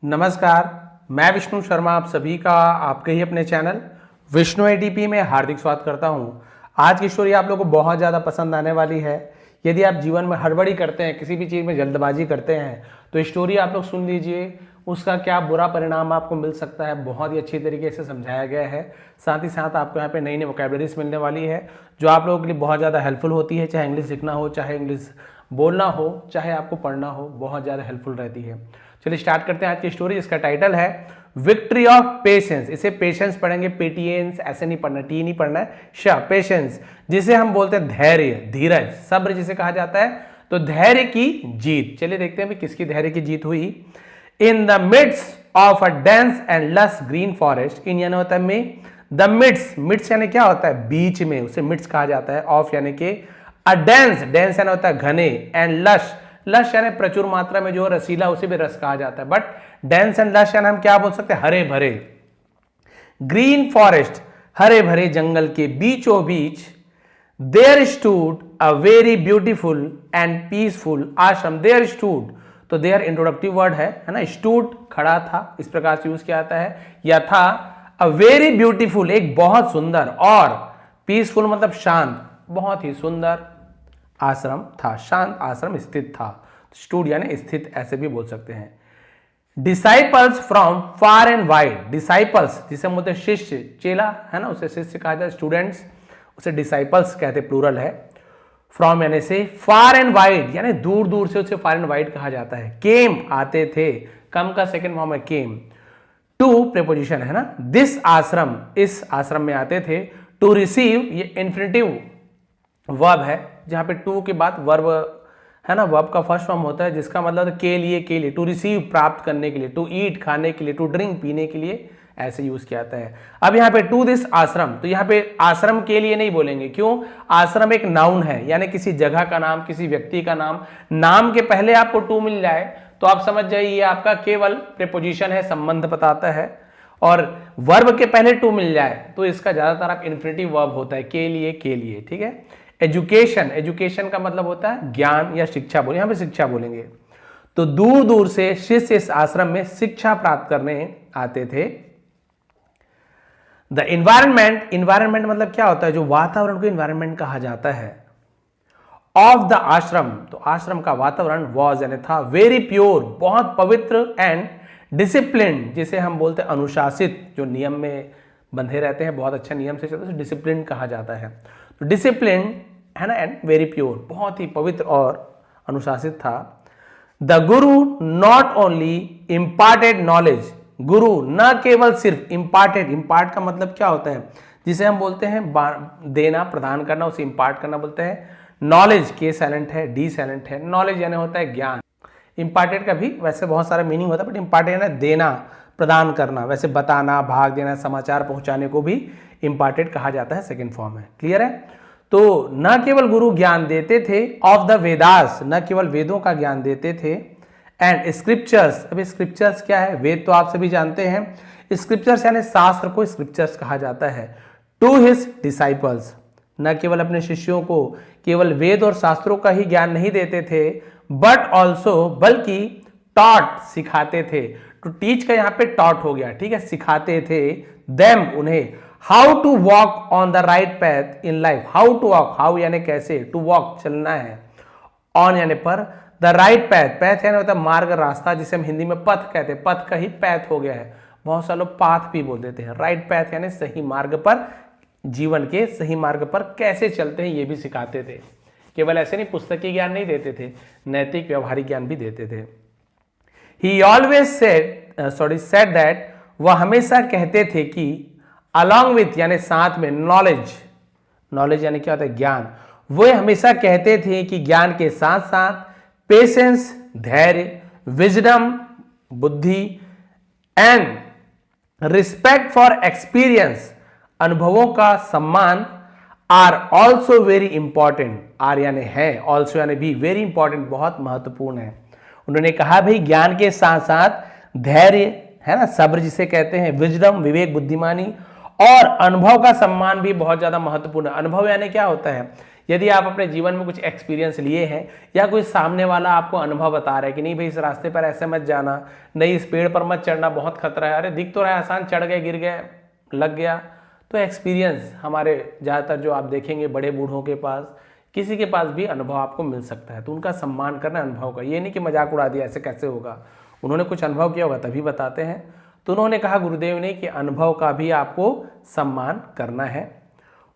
नमस्कार, मैं विष्णु शर्मा आप सभी का आपके ही अपने चैनल विष्णु एटीपी में हार्दिक स्वागत करता हूं। आज की स्टोरी आप लोगों को बहुत ज़्यादा पसंद आने वाली है। यदि आप जीवन में हड़बड़ी करते हैं, किसी भी चीज़ में जल्दबाजी करते हैं, तो स्टोरी आप लोग सुन लीजिए। उसका क्या बुरा परिणाम आपको मिल सकता है, बहुत ही अच्छी तरीके से समझाया गया है। साथ ही साथ आपको यहाँ पे नई नई वोकैबुलरीज मिलने वाली है जो आप लोगों के लिए बहुत ज़्यादा हेल्पफुल होती है। चाहे इंग्लिश लिखना हो, चाहे इंग्लिश बोलना हो, चाहे आपको पढ़ना हो, बहुत ज़्यादा हेल्पफुल रहती है। चलिए स्टार्ट करते हैं आज की स्टोरी। इसका टाइटल है विक्ट्री ऑफ पेशेंस। इसे पेशेंस पढ़ेंगे, पेटियंस ऐसे नहीं पढ़ना, टी नहीं पढ़ना है, श पेशेंस, जिसे हम बोलते हैं धैर्य, धीरज, सब्र जिसे कहा जाता है। तो धैर्य की जीत। चलिए देखते हैं किसकी धैर्य की जीत हुई। In the mids of a dense and lush green forest, in यानी होता है में, द मिड्स, मिड्स यानी क्या होता है, बीच में, उसे मिड्स कहा जाता है। ऑफ यानी कि अ डेंस, डेंस यानी होता है घने, एंड लश, लश यानी प्रचुर मात्रा में जो रसीला, उसे भी रस कहा जाता है। बट डेंस एंड लश यानी हम क्या बोल सकते हैं, हरे भरे। ग्रीन फॉरेस्ट, हरे भरे जंगल के बीचों बीच, there stood a very beautiful and peaceful ashram. There stood, तो देयर इंट्रोडक्टिव वर्ड है ना। स्टूड खड़ा था, इस प्रकार से यूज किया जाता है, या था। अ वेरी ब्यूटीफुल, एक बहुत सुंदर, और पीसफुल मतलब शांत, बहुत ही सुंदर आश्रम था, शांत आश्रम स्थित था। स्टूड यानी स्थित, ऐसे भी बोल सकते हैं। Disciples from far and wide, disciples जिसे हम बोलते हैं शिष्य, चेला है ना, उसे शिष्य कहा जाए, स्टूडेंट्स उसे डिसाइपल्स कहते, प्लूरल है। फ्रॉम यानी से, फार एंड वाइड यानी दूर दूर से, उसे फार एंड वाइड कहा जाता है। केम आते थे, कम का सेकंड फॉर्म है केम। टू प्रीपोजिशन है ना, दिस आश्रम, इस आश्रम में आते थे। टू रिसीव, ये इन्फिनिटिव वर्ब है, जहां पे टू के बाद वर्ब है ना, वर्ब का फर्स्ट फॉर्म होता है, जिसका मतलब के लिए, टू रिसीव प्राप्त करने के लिए, टू ईट खाने के लिए, टू ड्रिंक पीने के लिए, ऐसे यूज किया जाता है। अब यहाँ पे टू दिस आश्रम, तो यहाँ पे आश्रम के लिए नहीं बोलेंगे, क्यों? आश्रम एक नाउन है, यानी किसी जगह का नाम, किसी व्यक्ति का नाम। नाम के पहले आपको टू मिल जाए तो आप समझ जाइए आपका केवल प्रीपोजिशन है, संबंध बताता है। और वर्ब के पहले टू मिल जाए तो इसका ज्यादातर आप इन्फिनिटिव वर्ब होता है, के लिए, ठीक है। एजुकेशन, एजुकेशन का मतलब होता है ज्ञान या शिक्षा, बोले यहां पे शिक्षा बोलेंगे। तो दूर दूर से शिष्य इस आश्रम में शिक्षा प्राप्त करने आते थे। द इन्वायरमेंट, इन्वायरमेंट मतलब क्या होता है, जो वातावरण को इन्वायरमेंट कहा जाता है। ऑफ द आश्रम, तो आश्रम का वातावरण वॉज यानी था, वेरी प्योर, बहुत पवित्र, एंड डिसिप्लिन जिसे हम बोलते हैं अनुशासित, जो नियम में बंधे रहते हैं, बहुत अच्छा नियम से चलते हैं, डिसिप्लिन कहा जाता है। तो डिसिप्लिन है ना, एंड वेरी प्योर, बहुत ही पवित्र और अनुशासित था। The Guru not only imparted knowledge, गुरु न केवल सिर्फ इम्पार्टेड, इम्पार्ट का मतलब क्या होता है, जिसे हम बोलते हैं देना, प्रदान करना, उसे इम्पार्ट करना बोलते हैं। नॉलेज, के साइलेंट है, डी साइलेंट है। नॉलेज यानी होता है ज्ञान। इम्पार्टेड का भी वैसे बहुत सारा मीनिंग होता है, बट इम्पार्टेड यानी देना, प्रदान करना, वैसे बताना, भाग देना, समाचार पहुंचाने को भी इम्पार्टेड कहा जाता है, सेकंड फॉर्म है। क्लियर है? तो न केवल गुरु ज्ञान देते थे, ऑफ द वेदास, न केवल वेदों का ज्ञान देते थे, एंड स्क्रिप्चर्स, अभी स्क्रिप्चर्स क्या है, वेद तो आप सभी जानते हैं। स्क्रिप्चर्स यानी शास्त्र को स्क्रिप्चर्स कहा जाता है। टू हिज डिसाइपल्स, न केवल अपने शिष्यों को केवल वेद और शास्त्रों का ही ज्ञान नहीं देते थे, बट ऑल्सो, बल्कि टॉट, सिखाते थे। टू टीच का यहाँ पे टॉट हो गया, ठीक है, सिखाते थे। देम, उन्हें, how to walk on the right path in life. How to walk, how यानी कैसे, टू वॉक चलना है, ऑन यानी पर, द राइट पैथ, पैथ यानी होता है मार्ग, रास्ता, जिसे हम हिंदी में पथ कहते हैं, पथ का ही पैथ हो गया है, बहुत सारे लोग पाथ भी बोल देते हैं। राइट पैथ यानी सही मार्ग पर, जीवन के सही मार्ग पर कैसे चलते हैं ये भी सिखाते थे। केवल ऐसे नहीं पुस्तकीय ज्ञान नहीं देते थे, नैतिक व्यवहारिक ज्ञान भी देते थे। ही ऑलवेज सेड दैट, वह हमेशा कहते थे कि, अलॉन्ग विथ यानी साथ में, नॉलेज, नॉलेज यानी क्या होता है, ज्ञान, वो हमेशा कहते थे कि ज्ञान के साथ साथ पेशेंस, धैर्य, विजडम, बुद्धि, एंड रिस्पेक्ट फॉर एक्सपीरियंस, अनुभवों का सम्मान, are also very important, are यानी है, ऑल्सो यानी भी, वेरी इंपॉर्टेंट बहुत महत्वपूर्ण है। उन्होंने कहा भाई ज्ञान के साथ साथ धैर्य है ना, सब्र जिसे कहते हैं, विजडम विवेक बुद्धिमानी, और अनुभव का सम्मान भी बहुत ज्यादा महत्वपूर्ण है। अनुभव यानी क्या होता है, यदि आप अपने जीवन में कुछ एक्सपीरियंस लिए हैं या कोई सामने वाला आपको अनुभव बता रहा है कि नहीं भाई इस रास्ते पर ऐसे मत जाना, नहीं इस पेड़ पर मत चढ़ना, बहुत खतरा है, अरे दिख तो रहा है आसान, चढ़ गए, गिर गए, लग गया। तो एक्सपीरियंस हमारे ज़्यादातर जो आप देखेंगे बड़े बूढ़ों के पास, किसी के पास भी अनुभव आपको मिल सकता है, तो उनका सम्मान करना अनुभव का, ये नहीं कि मजाक उड़ा दिया ऐसे कैसे होगा, उन्होंने कुछ अनुभव किया होगा तभी बताते हैं। तो उन्होंने कहा गुरुदेव ने कि अनुभव का भी आपको सम्मान करना है।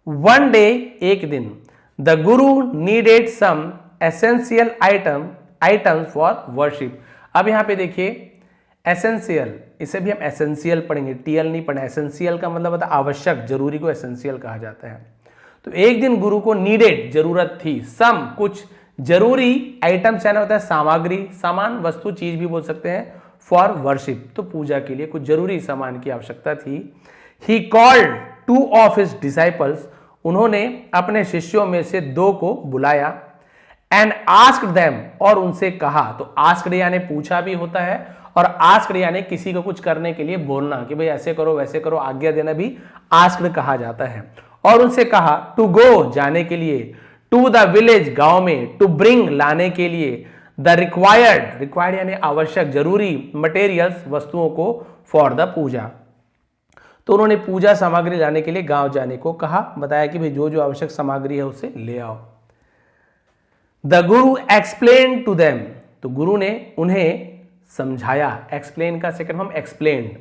वन डे, एक दिन, the guru needed some essential items for worship. अब यहाँ पे देखिए एसेंशियल, इसे भी हम एसेंशियल पढ़ेंगे, टीएल नहीं पढ़े। एसेंशियल का मतलब होता है आवश्यक, जरूरी को एसेंशियल कहा जाता है। तो एक दिन गुरु को नीडेड जरूरत थी, सम कुछ जरूरी, आइटम्स यानी होता है सामग्री, सामान, वस्तु, चीज भी बोल सकते हैं, फॉर वर्शिप तो पूजा के लिए कुछ जरूरी सामान की आवश्यकता थी। He called 2 of his disciples, उन्होंने अपने शिष्यों में से 2 को बुलाया। एंड आस्क्ड देम, और उनसे कहा। तो आस्क्ड यानी पूछा भी होता है, और आस्क्ड यानी किसी को कुछ करने के लिए बोलना कि भाई ऐसे करो वैसे करो, आज्ञा देना भी आस्क्ड कहा जाता है। और उनसे कहा टू गो जाने के लिए, टू द विलेज गांव में, टू ब्रिंग लाने के लिए, द रिक्वायर्ड यानी आवश्यक, जरूरी, मटेरियल्स वस्तुओं को, फॉर द पूजा। तो उन्होंने पूजा सामग्री लाने के लिए गांव जाने को कहा, बताया कि भाई जो जो आवश्यक सामग्री है उसे ले आओ। The Guru explain to them, तो गुरु ने उन्हें समझाया। एक्सप्लेन का second form explain.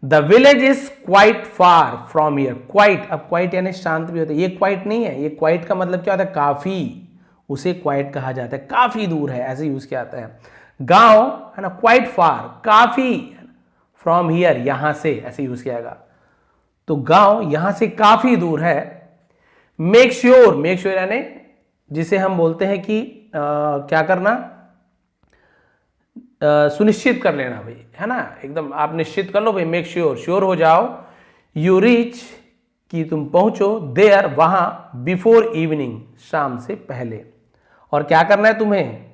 The village is quite far from here. Quite, अब क्वाइट यानी शांत भी होता है, ये क्वाइट नहीं है, ये क्वाइट का मतलब क्या होता है काफी, उसे क्वाइट कहा जाता है, काफी दूर है, ऐसे यूज किया जाता है। गांव है ना, क्वाइट फार, काफी, फ्रॉम हियर यहां से, ऐसे यूज किया जाएगा। तो गांव यहां से काफी दूर है। मेक श्योर यानी जिसे हम बोलते हैं कि क्या करना, सुनिश्चित कर लेना भाई, है ना, एकदम आप निश्चित कर लो भाई, मेक श्योर हो जाओ। यू रीच, कि तुम पहुंचो, देयर वहां, बिफोर इवनिंग, शाम से पहले। और क्या करना है तुम्हें,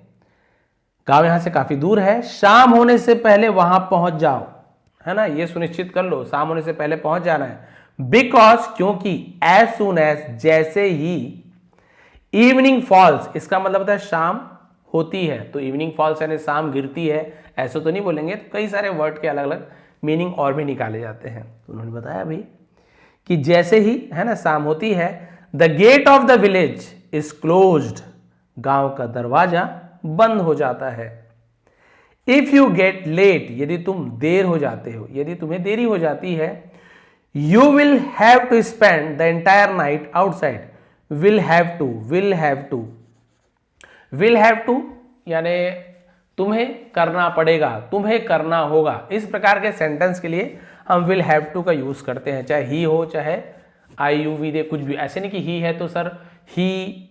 गांव यहां से काफी दूर है, शाम होने से पहले वहां पहुंच जाओ, है ना, ये सुनिश्चित कर लो, शाम होने से पहले पहुंच जाना है। बिकॉज, क्योंकि, एज सुन एज, जैसे ही, इवनिंग फॉल्स, इसका मतलब होता है शाम होती है, तो इवनिंग फॉल्स यानी शाम गिरती है, ऐसे तो नहीं बोलेंगे, तो कई सारे वर्ड के अलग अलग मीनिंग और भी निकाले जाते हैं। तो उन्होंने बताया भाई कि जैसे ही, है ना, शाम होती है, the gate of the village is closed, गांव का दरवाजा बंद हो जाता है। इफ यू गेट लेट, यदि तुम देर हो जाते हो, यदि तुम्हें देरी हो जाती है, you will have to spend the entire night outside. Will have to यानी तुम्हें करना पड़ेगा, तुम्हें करना होगा, इस प्रकार के सेंटेंस के लिए हम विल हैव टू का यूज करते हैं, चाहे ही हो चाहे आई यू वी दे, कुछ भी, ऐसे नहीं कि ही है तो sir he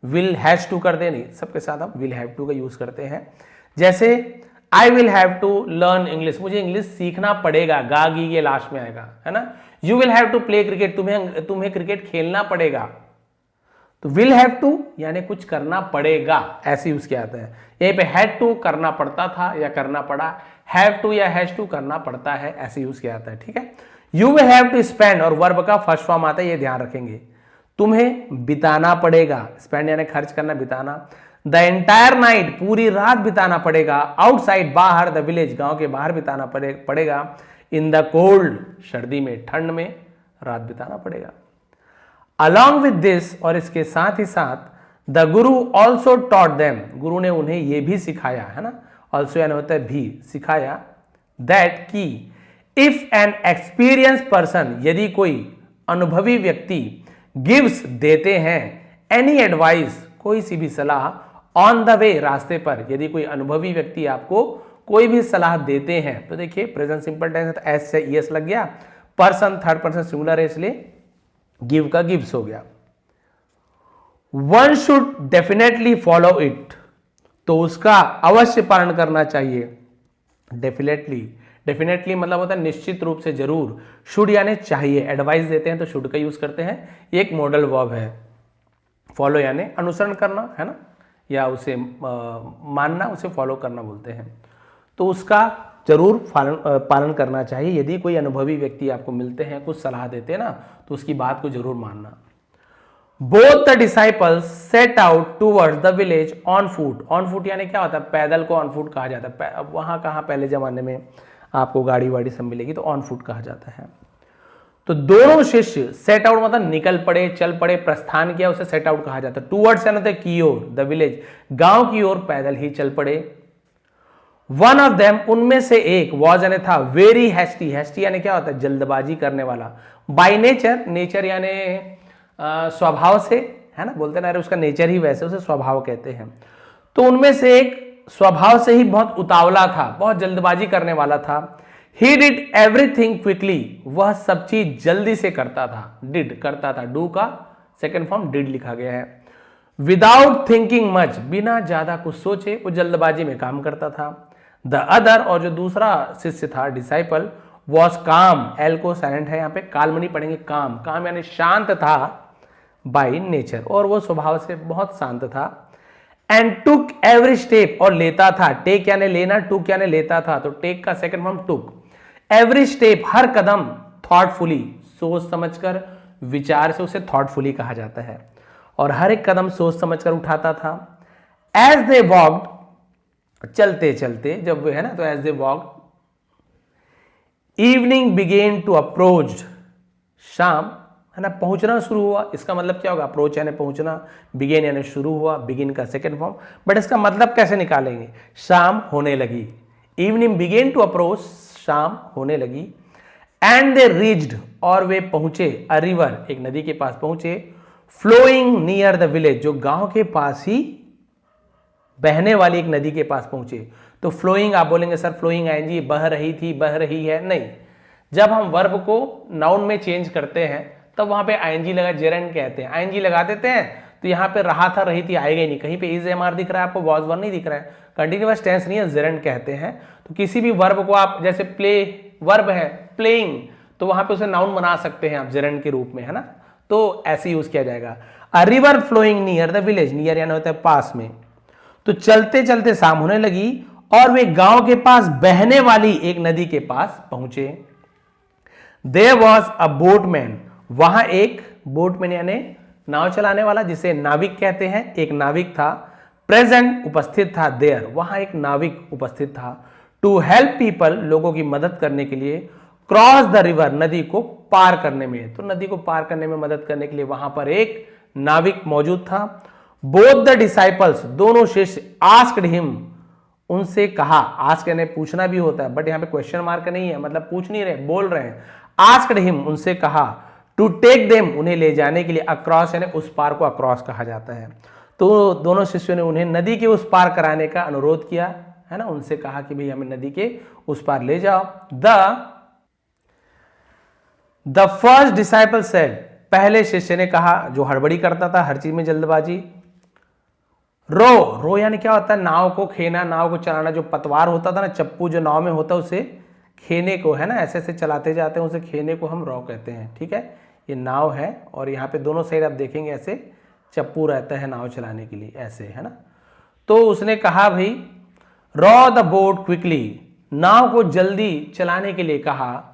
will has to कर दे, नहीं, सबके साथ हम विल हैव टू का यूज करते हैं। जैसे I will have to learn English, मुझे इंग्लिश सीखना पड़ेगा, गा गी ये लास्ट में आएगा, है ना। You will have to play cricket, तुम्हें क्रिकेट खेलना पड़ेगा। तो विल हैव टू यानी कुछ करना पड़ेगा, ऐसे यूज किया जाता है। यहीं पे हैड टू करना पड़ता था या करना पड़ा, हैव टू या हैज टू करना पड़ता है, ऐसे यूज किया जाता है, ठीक है। You will have to spend, और वर्ब का फर्स्ट फॉर्म आता है, ये ध्यान रखेंगे, तुम्हें बिताना पड़ेगा, स्पेंड यानी खर्च करना, बिताना। द एंटायर नाइट, पूरी रात बिताना पड़ेगा, आउटसाइड, बाहर, द विलेज, गांव के बाहर बिताना पड़ेगा, इन द कोल्ड, सर्दी में, ठंड में रात बिताना पड़ेगा। अलॉन्ग विद दिस, और इसके साथ ही साथ, the Guru also taught them, गुरु ने उन्हें यह भी सिखाया, है ना, ऑल्सो यानी होता है भी, सिखाया, दैट की इफ एन एक्सपीरियंस पर्सन, यदि कोई अनुभवी व्यक्ति, गिव्स देते हैं, एनी एडवाइस, कोई सी भी सलाह, ऑन द वे, रास्ते पर, यदि कोई अनुभवी व्यक्ति आपको कोई भी सलाह देते हैं, तो देखिए प्रेजेंट सिंपल टेंस है, एस से ईएस लग गया, पर्सन थर्ड पर्सन सिंगुलर है, इसलिए गिव का गिव्स हो गया। One should definitely follow it, तो उसका अवश्य पालन करना चाहिए। डेफिनेटली मतलब होता है निश्चित रूप से, जरूर। शुड यानी चाहिए, एडवाइस देते हैं तो शुड का यूज करते हैं, ये एक मॉडल वर्ब है। फॉलो यानी अनुसरण करना, है ना, या उसे मानना, उसे फॉलो करना बोलते हैं। तो उसका जरूर पालन करना चाहिए। यदि कोई अनुभवी व्यक्ति आपको मिलते हैं, कुछ सलाह देते हैं ना, तो उसकी बात को जरूर मानना। Both the disciples set out towards the village on foot. On foot यानी क्या होता है, पैदल को ऑन फुट कहा जाता है। अब वहां कहाँ पहले जमाने में आपको गाड़ी वाड़ी सब मिलेगी, तो ऑन फुट कहा जाता है। तो दोनों शिष्य सेट आउट मतलब निकल पड़े, चल पड़े, प्रस्थान किया, उसे सेट आउट कहा जाता है। टूवर्ड्स यानी की ओर, द विलेज गांव की ओर पैदल ही चल पड़े। वन ऑफ देम उनमें से एक वॉज यानी था वेरी हैस्टी। हैस्टी यानी क्या होता है, जल्दबाजी करने वाला। बाय नेचर, नेचर यानी स्वभाव से, है ना, बोलते ना उसका नेचर ही वैसे, उसे स्वभाव कहते हैं। तो उनमें से एक स्वभाव से ही बहुत उतावला था, बहुत जल्दबाजी करने वाला था। He did everything quickly, वह सब चीज जल्दी से करता था। did करता था, do का सेकेंड फॉर्म did लिखा गया है। Without thinking much, बिना ज्यादा कुछ सोचे वो जल्दबाजी में काम करता था। The other और जो दूसरा शिष्य था, डिसाइपल, was calm, L को साइलेंट है यहाँ पे, काल्म नहीं पढ़ेंगे, काम। काम यानी शांत था बाई नेचर, और वो स्वभाव से बहुत शांत था। एंड टुक एवरी स्टेप, और लेता था। टेक यानी लेना, टुक यानी लेता था, तो टेक का सेकंड फॉर्म टुक। एवरी स्टेप हर कदम, थॉटफुली सोच समझकर, विचार से उसे थॉटफुली कहा जाता है, और हर एक कदम सोच समझकर उठाता था। एज दे वॉक्ड, चलते चलते जब वो है ना, तो as they walked, evening began to approach, शाम है ना पहुंचना शुरू हुआ। इसका मतलब क्या होगा, अप्रोच यानी पहुंचना, बिगेन यानी शुरू हुआ, बिगिन का सेकंड फॉर्म। बट इसका मतलब कैसे निकालेंगे, शाम होने लगी। इवनिंग बिगेन टू अप्रोच, शाम होने लगी। एंड दे रीच्ड, और वे पहुंचे, अ रिवर, एक नदी के पास पहुंचे, फ्लोइंग नियर द विलेज, जो गांव के पास ही बहने वाली एक नदी के पास पहुंचे। तो फ्लोइंग आप बोलेंगे सर फ्लोइंग आईएनजी, बह रही थी, बह रही है, नहीं। जब हम वर्ब को नाउन में चेंज करते हैं तब वहां पे आईएनजी लगा, जेरेंड कहते हैं। आईएनजी लगा देते हैं तो यहाँ पे रहा था, रही थी आएगा ही नहीं। कहीं पे इज एमआर दिख रहा है आपको, वॉज वन नहीं दिख रहा है, कंटिन्यूअस टेंस नहीं है, जेरेंड कहते हैं। तो किसी भी वर्ब को आप, जैसे प्ले वर्ब है प्लेइंग, तो वहां पे उसे नाउन बना सकते हैं आप जेरेंड के रूप में, है ना, तो ऐसे यूज किया जाएगा। A river flowing near the village, near यानी होता है पास में। तो चलते चलते शाम होने लगी और वे गांव के पास बहने वाली एक नदी के पास पहुंचे। देयर वॉज अ बोटमैन, वहां एक बोटमैन यानी नाव चलाने वाला, जिसे नाविक कहते हैं, एक नाविक था। प्रेजेंट उपस्थित था, देयर वहां एक नाविक उपस्थित था। टू हेल्प पीपल, लोगों की मदद करने के लिए। क्रॉस द रिवर, नदी को पार करने में, तो नदी को पार करने में मदद करने के लिए वहां पर एक नाविक मौजूद था। बोथ द डिसाइपल्स, दोनों शिष्य, आस्क्ड हिम, उनसे कहा। आस्क यानी पूछना भी होता है, बट यहां पे क्वेश्चन मार्क नहीं है, मतलब पूछ नहीं रहे, बोल रहे हैं। आस्क्ड हिम, उनसे कहा। टू टेक देम, उन्हें ले जाने के लिए। अक्रॉस यानी उस पार को अक्रॉस कहा जाता है। तो दोनों शिष्यों ने उन्हें नदी के उस पार कराने का अनुरोध किया, है ना, उनसे कहा कि भाई हमें नदी के उस पार ले जाओ। द फर्स्ट डिसाइपल सेड, पहले शिष्य ने कहा, जो हड़बड़ी करता था, हर चीज में जल्दबाजी। रो, रो यानी क्या होता है, नाव को खेना, नाव को चलाना। जो पतवार होता था ना, चप्पू जो नाव में होता है, उसे खेने को, है ना, ऐसे ऐसे चलाते जाते हैं, उसे खेने को हम रो कहते हैं। ठीक है, ये नाव है और यहाँ पे दोनों साइड आप देखेंगे ऐसे चप्पू रहता है नाव चलाने के लिए, ऐसे, है ना। तो उसने कहा भाई रो द बोट क्विकली, नाव को जल्दी चलाने के लिए कहा।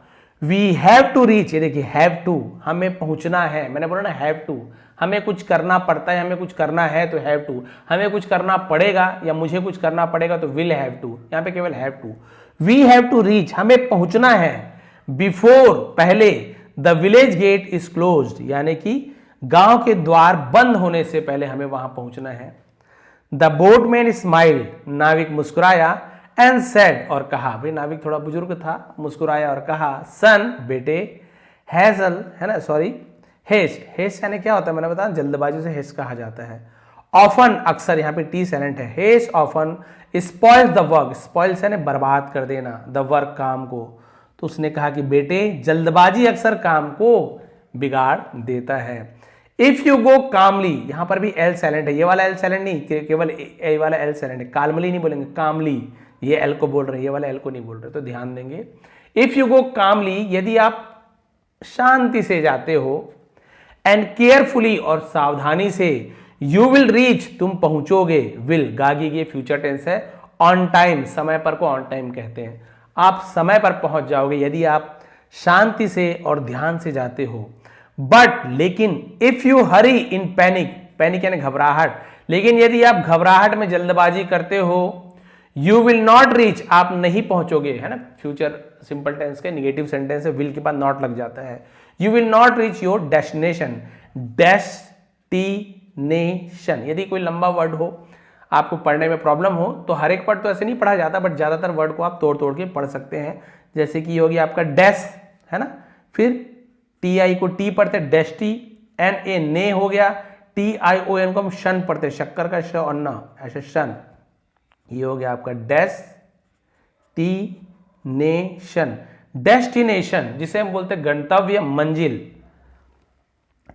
वी हैव टू रीच, ये देखिए हैव टू, हमें पहुंचना है। मैंने बोला ना हैव टू, हमें कुछ करना पड़ता है, हमें कुछ करना है तो हैव टू, हमें कुछ करना पड़ेगा या मुझे कुछ करना पड़ेगा तो विल हैव टू, यहां पे केवल have to. We have to reach, हमें पहुंचना है। बिफोर, पहले, the village gate is closed, यानी कि गांव के द्वार बंद होने से पहले हमें वहां पहुंचना है। द बोटमैन स्माइल्ड, नाविक मुस्कुराया। एंड सेड, और कहा, भाई नाविक थोड़ा बुजुर्ग था, मुस्कुराया और कहा, सन, बेटे, हैजल, है ना, सॉरी, हेस्ट, हेस्ट यानी क्या होता है, मैंने बताया जल्दबाजी से हेस्ट कहा जाता है। ऑफन, अक्सर, यहाँ पे टी साइलेंट है। Haste often spoils the work, spoils यानी बर्बाद कर देना, द वर्क, काम को। तो उसने कहा कि बेटे जल्दबाजी अक्सर काम को बिगाड़ देता है। इफ यू गो कामली, यहां पर भी एल साइलेंट है, ये वाला एल साइलेंट नहीं, केवल ए वाला एल साइलेंट है। कालमली नहीं बोलेंगे, कामली, ये एल को बोल रहे हैं, ये वाला एल को नहीं बोल रहे, तो ध्यान देंगे। इफ यू गो कामली, यदि आप शांति से जाते हो। एंड केयरफुली, और सावधानी से। यू विल रीच, तुम पहुंचोगे। विल, गागी के फ्यूचर टेंस है। ऑन टाइम, समय पर को ऑन टाइम कहते हैं। आप समय पर पहुंच जाओगे यदि आप शांति से और ध्यान से जाते हो। बट लेकिन if you Hari in panic, panic यानी घबराहट, लेकिन यदि आप घबराहट में जल्दबाजी करते हो, यू विल नॉट रीच, आप नहीं पहुंचोगे, है ना, फ्यूचर सिंपल टेंस के निगेटिव सेंटेंस है, विल के बाद नॉट लग जाता है, you will not reach your destination, destination. यदि कोई लंबा वर्ड हो, आपको पढ़ने में प्रॉब्लम हो, तो हर एक वर्ड तो ऐसे नहीं पढ़ा जाता, बट ज्यादातर वर्ड को आप तोड़ तोड़ के पढ़ सकते हैं। जैसे कि होगी आपका डेस, है ना, फिर टी आई को टी पढ़ते डेस्टी, एन ए ने हो गया, टी आई ओ एन को हम शन पढ़ते, शक्कर का श और न, ऐसे शन, ये हो गया आपका डेस्टिनेशन। डेस्टिनेशन जिसे हम बोलते हैं गंतव्य, मंजिल।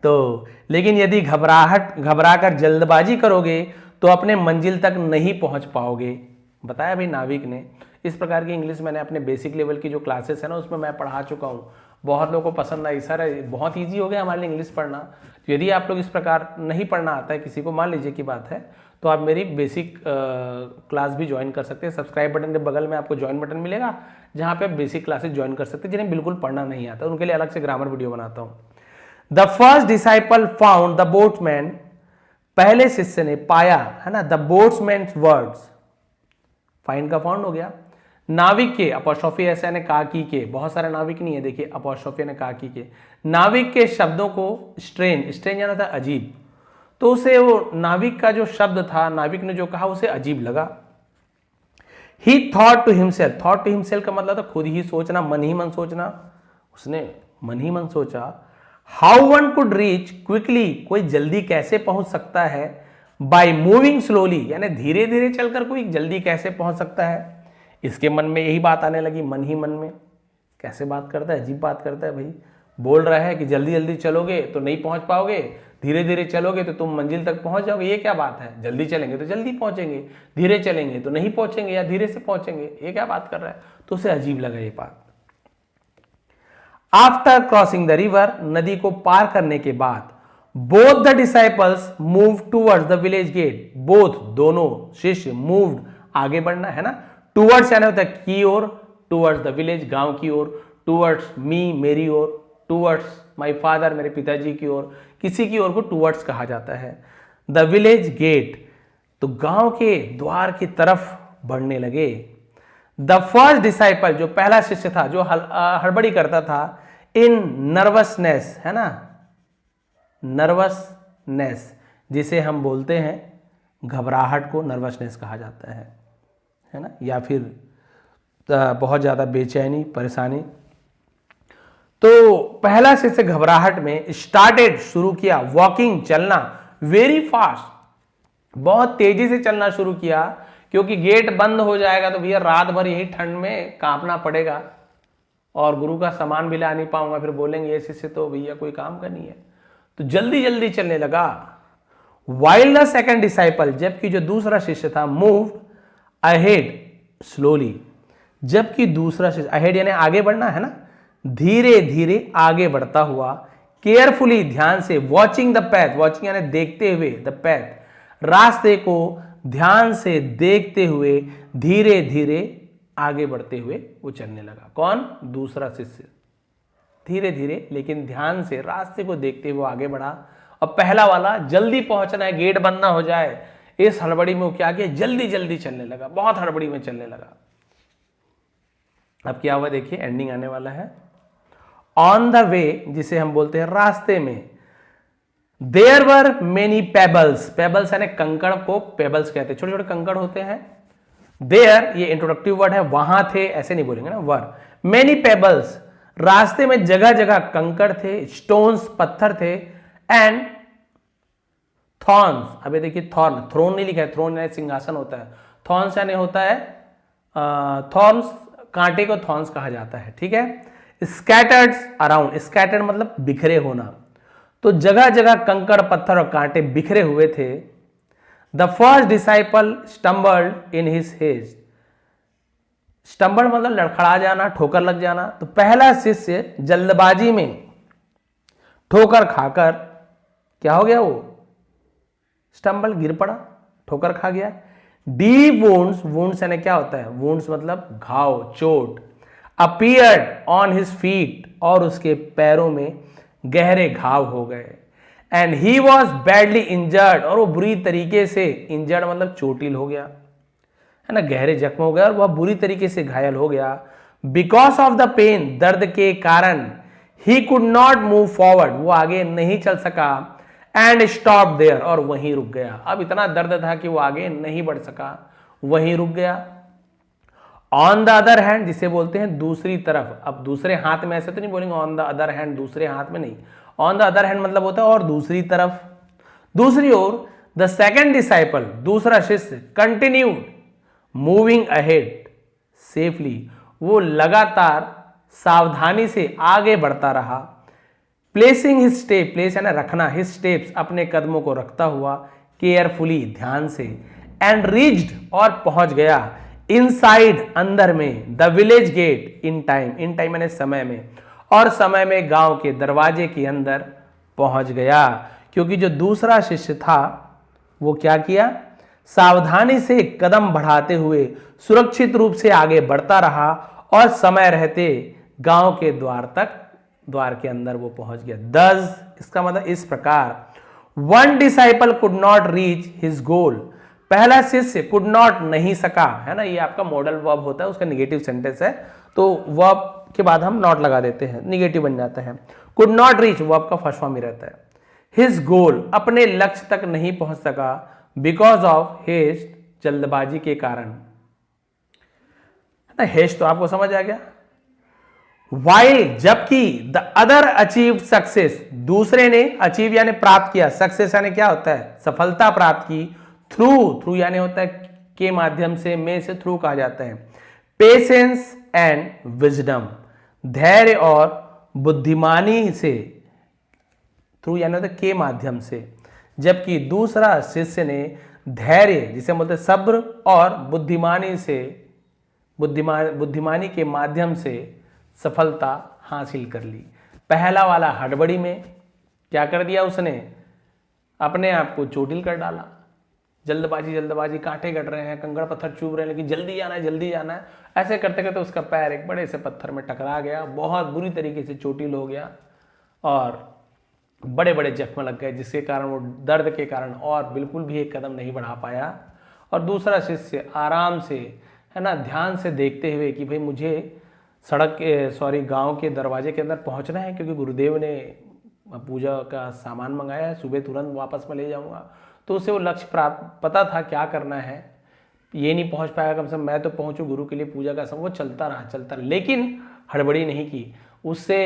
तो लेकिन यदि घबराकर जल्दबाजी करोगे तो अपने मंजिल तक नहीं पहुंच पाओगे, बताया भाई नाविक ने। इस प्रकार की इंग्लिश मैंने अपने बेसिक लेवल की जो क्लासेस है ना उसमें मैं पढ़ा चुका हूँ, बहुत लोगों को पसंद आई। सर बहुत इजी हो गया हमारे लिए इंग्लिश पढ़ना। तो यदि आप लोग इस प्रकार नहीं पढ़ना आता है किसी को, मान लीजिए की बात है, तो आप मेरी बेसिक क्लास भी ज्वाइन कर सकते हैं। सब्सक्राइब बटन के बगल में आपको ज्वाइन बटन मिलेगा, जहाँ पे आप बेसिक क्लासेस ज्वाइन कर सकते हैं। जिन्हें बिल्कुल पढ़ना नहीं आता उनके लिए अलग से ग्रामर वीडियो बनाता हूँ। The first disciple found the boatman, पहले शिष्य ने पाया, है ना, द बोट्समैन्स वर्ड्स, फाइंड का फाउंड हो गया। नाविक के, अपॉस्ट्रोफी एस यानी काकी के, बहुत सारे नाविक नहीं है, देखिए अपॉस्ट्रोफी यानी काकी के, नाविक के शब्दों को स्ट्रेन, स्ट्रेन यानी था अजीब, तो उसे वो नाविक का जो शब्द था, नाविक ने जो कहा उसे अजीब लगा। He thought to himself, thought to himself का मतलब था खुद ही सोचना, मन ही मन सोचना, उसने मन ही मन सोचा। How one could reach quickly, कोई जल्दी कैसे पहुंच सकता है, बाय मूविंग स्लोली यानी धीरे धीरे चलकर कोई जल्दी कैसे पहुंच सकता है। इसके मन में यही बात आने लगी, मन ही मन में, कैसे बात करता है, अजीब बात करता है भाई, बोल रहा है कि जल्दी जल्दी चलोगे तो नहीं पहुंच पाओगे, धीरे धीरे चलोगे तो तुम मंजिल तक पहुंच जाओगे, ये क्या बात है, जल्दी चलेंगे तो जल्दी पहुंचेंगे, धीरे चलेंगे तो नहीं पहुंचेंगे या धीरे से पहुंचेंगे, ये क्या बात कर रहा है। तो उसे अजीब लगा ये बात। आफ्टर क्रॉसिंग द रिवर, नदी को पार करने के बाद, both the disciples move towards the village gate, both दोनों शिष्य, मूव्ड आगे बढ़ना, है ना, टूवर्ड्स यानी होता है की ओर, टूवर्ड्स द विलेज गांव की ओर, टूवर्ड्स मी मेरी ओर, टूवर्ड्स माय फादर मेरे पिताजी की ओर, किसी की ओर को टूवर्ड्स कहा जाता है। द विलेज गेट, तो गांव के द्वार की तरफ बढ़ने लगे। द फर्स्ट डिसाइपल, जो पहला शिष्य था, जो हड़बड़ी करता था, इन नर्वसनेस, है ना, नर्वसनेस जिसे हम बोलते हैं घबराहट को नर्वसनेस कहा जाता है ना, या फिर बहुत ज्यादा बेचैनी, परेशानी। तो पहला शिष्य घबराहट में स्टार्टेड, शुरू किया, वॉकिंग चलना, वेरी फास्ट, बहुत तेजी से चलना शुरू किया, क्योंकि गेट बंद हो जाएगा तो भैया रात भर यही ठंड में कांपना पड़ेगा और गुरु का सामान भी ला नहीं पाऊंगा, फिर बोलेंगे ये शिष्य तो भैया कोई काम का नहीं है। तो जल्दी जल्दी चलने लगा। वाइल द सेकंड डिसाइपल, जबकि जो दूसरा शिष्य था, मूव्ड अहेड स्लोली, जबकि दूसरा शिष्य, अहेड यानी आगे बढ़ना, है ना, धीरे धीरे आगे बढ़ता हुआ, केयरफुली ध्यान से, वॉचिंग द पैथ, वॉचिंग यानी देखते हुए, द पैथ रास्ते को ध्यान से देखते हुए धीरे धीरे आगे बढ़ते हुए वो चलने लगा। कौन? दूसरा शिष्य। धीरे धीरे लेकिन ध्यान से रास्ते को देखते हुए आगे बढ़ा। और पहला वाला जल्दी पहुंचना है, गेट बंद ना हो जाए, इस हड़बड़ी में वो क्या किया, जल्दी जल्दी चलने लगा, बहुत हड़बड़ी में चलने लगा। अब क्या हुआ देखिए, एंडिंग आने वाला है। ऑन द वे, जिसे हम बोलते हैं रास्ते में, there were many pebbles, pebbles यानी कंकड़ को पेबल्स कहते हैं, छोटे छोटे कंकड़ होते हैं। देयर ये इंट्रोडक्टिव वर्ड है, वहां थे ऐसे नहीं बोलेंगे ना, वर। मेनी पेबल्स, रास्ते में जगह जगह कंकड़ थे, स्टोन्स पत्थर थे, एंड थॉर्न्स, अभी देखिए थॉर्न, थ्रोन नहीं लिखा है, थ्रोन यानी सिंहासन होता है, थॉर्न्स यानी होता है थॉर्न्स, कांटे को थॉर्न्स कहा जाता है, ठीक है। स्कैटर्ड अराउंड, स्कैटर्ड मतलब बिखरे होना, तो जगह जगह कंकड़ पत्थर और कांटे बिखरे हुए थे। The first disciple stumbled in his haste, stumble मतलब लड़खड़ा जाना, ठोकर लग जाना। तो पहला शिष्य जल्दबाजी में ठोकर खाकर क्या हो गया, वो स्टम्बल, गिर पड़ा, ठोकर खा गया। डीप वुंड्स, वुंड्स यानी क्या होता है, वुंड्स मतलब घाव, चोट। अपीयर्ड ऑन हिज फीट, और उसके पैरों में गहरे घाव हो गए। And he was badly injured, और वो बुरी तरीके से, इंजर्ड मतलब चोटिल हो गया, है ना, गहरे जख्म हो गया और वह बुरी तरीके से घायल हो गया। बिकॉज ऑफ द पेन, दर्द के कारण, he could not move forward, वो आगे नहीं चल सका। एंड स्टॉप देयर, और वहीं रुक गया। अब इतना दर्द था कि वो आगे नहीं बढ़ सका, वहीं रुक गया। ऑन द अदर हैंड, जिसे बोलते हैं दूसरी तरफ, अब दूसरे हाथ में ऐसे तो नहीं बोलेंगे ऑन द अदर हैंड, दूसरे हाथ में नहीं, ऑन द अदर हैंड मतलब होता है और दूसरी तरफ, दूसरी ओर। द सेकेंड डिसाइपल, दूसरा शिष्य, कंटिन्यूड मूविंग अहेड सेफली, वो लगातार सावधानी से आगे बढ़ता रहा। प्लेसिंग हिज स्टेप, प्लेस है ना रखना, हिज स्टेप्स अपने कदमों को रखता हुआ, केयरफुली ध्यान से। एंड रीच्ड, और पहुंच गया, इनसाइड अंदर में, the village get in time, in time यानी समय में, और समय में गांव के दरवाजे के अंदर पहुंच गया। क्योंकि जो दूसरा शिष्य था वो क्या किया, सावधानी से कदम बढ़ाते हुए सुरक्षित रूप से आगे बढ़ता रहा और समय रहते गांव के द्वार के अंदर वो पहुंच गया। दस, इसका मतलब इस प्रकार, one disciple could not reach his goal, पहला शिष्य कुड नॉट नहीं सका, है ना, ये आपका मॉडल वर्ब होता है, उसका निगेटिव सेंटेंस है, तो वर्ब के बाद हम नॉट लगा देते हैं, निगेटिव बन जाता है। कुड नॉट रीच वर्ब का फर्स्ट फॉर्म ही रहता है। हिज गोल, अपने लक्ष्य तक नहीं पहुंच सका, बिकॉज ऑफ हेस्ट, जल्दबाजी के कारण। हेस्ट तो आपको समझ आ गया। वाइल, जबकि, द अदर अचीव सक्सेस, दूसरे ने अचीव यानी प्राप्त किया, सक्सेस यानी क्या होता है, सफलता प्राप्त की, थ्रू यानी होता है के माध्यम से, में से थ्रू कहा जाता है। पेशेंस एंड विजडम, धैर्य और बुद्धिमानी से, थ्रू यानी होता है के माध्यम से। जबकि दूसरा शिष्य ने धैर्य, जिसे बोलते हैं सब्र, और बुद्धिमानी से, बुद्धिमानी के माध्यम से सफलता हासिल कर ली। पहला वाला हड़बड़ी में क्या कर दिया उसने, अपने आप को चोटिल कर डाला, जल्दबाजी, कांटे कट रहे हैं, कंकड़ पत्थर चुभ रहे हैं, लेकिन जल्दी जाना है, ऐसे करते करते उसका पैर एक बड़े से पत्थर में टकरा गया, बहुत बुरी तरीके से चोटिल हो गया और बड़े बड़े जख्म लग गए, जिसके कारण वो दर्द के कारण और बिल्कुल भी एक कदम नहीं बढ़ा पाया। और दूसरा शिष्य आराम से, है ना, ध्यान से देखते हुए कि भाई मुझे गांव के दरवाजे के अंदर पहुंचना है, क्योंकि गुरुदेव ने पूजा का सामान मंगाया है, सुबह तुरंत वापस में ले जाऊंगा। तो उसे वो लक्ष्य प्राप्त पता था क्या करना है, ये नहीं पहुंच पाया, कम से कम मैं तो पहुंचूं गुरु के लिए पूजा का समय। वो चलता रहा, लेकिन हड़बड़ी नहीं की। उससे